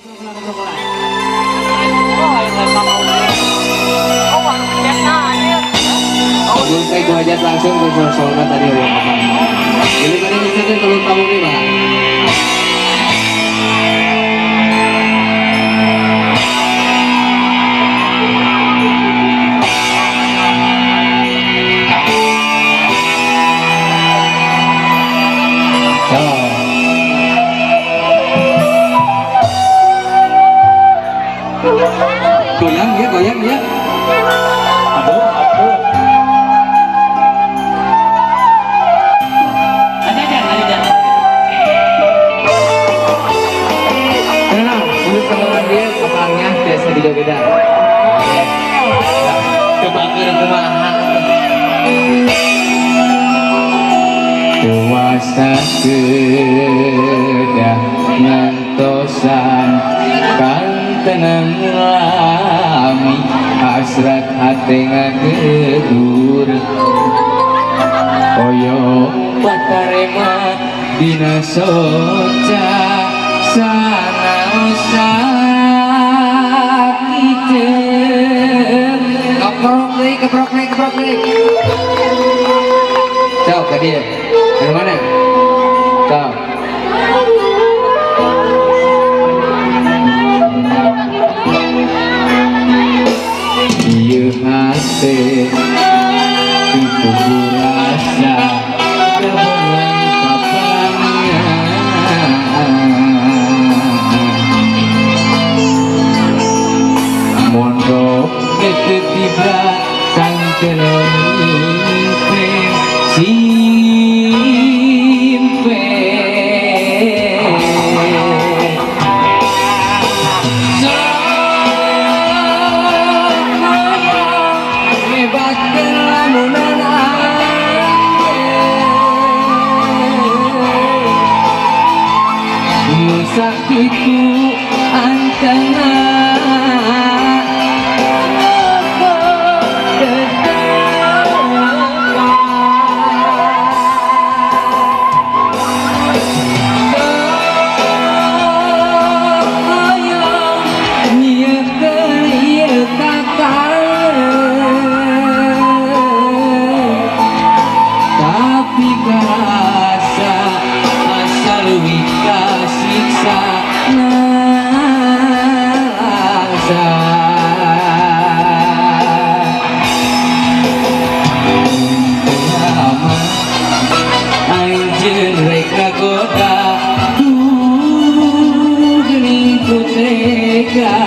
Saya gua ajak langsung ke Solna tadi ya. Jadi pada misalkan kalau kamu nih Pak. Goyang ya. Aduh. Ada. Tenang, untuk teman dia kepalanya biasa beda-beda. Coba kumaha. Dewasa kedah ngantosan kantenan lami hasrat hati ngagedur oyo patarema dina soca sana sakite keprok nih jauh ke dia dari mana jauh hati itu rasa kebelan kapalnya mondok itu tiba kan terlalu simpe sakitu antena tapi kerasa asal wika siksa nangsa anjeun rek ngagoda geuning tega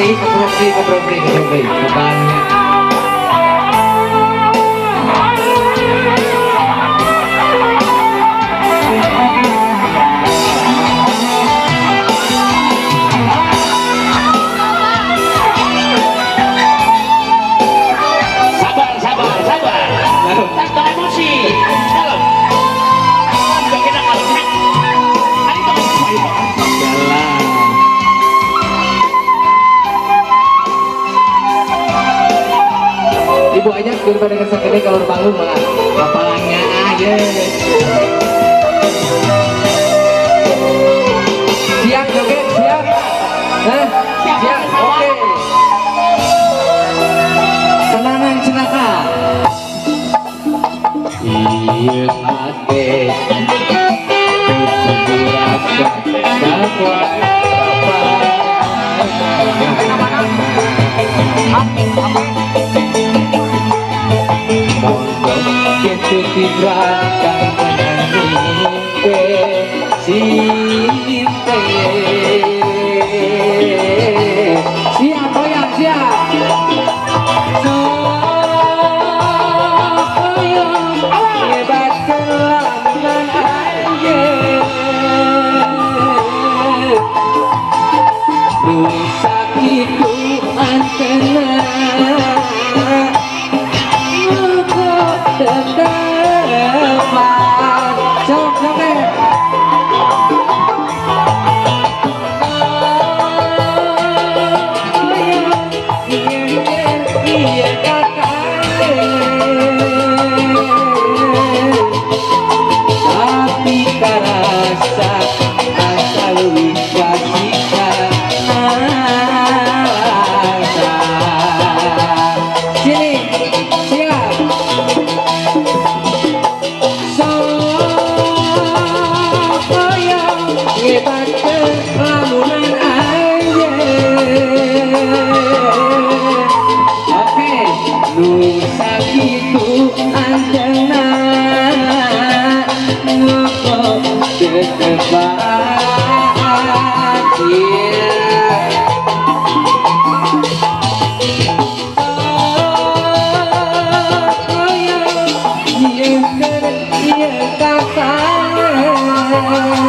keprok kebannya Ibu aja daripada kesakitnya kalau panggung malah kepalanya aja. Siap joget, siap? Siap, oke. Tenangan cenaka. Iya hati itu rasa dakwah gitu diberangkan menanti simpe siap goyang siap goyang hebat kelaman anjir rusak itu antena tapi karena rasa asal kasihkan asa. Sini siap. Sokoyo ngebakeun lamunan anjeun. Oke, nu sakitu anjeunna ngokok dekeban yeah. Sokoyo nyeunkeun ieu ka pangeun.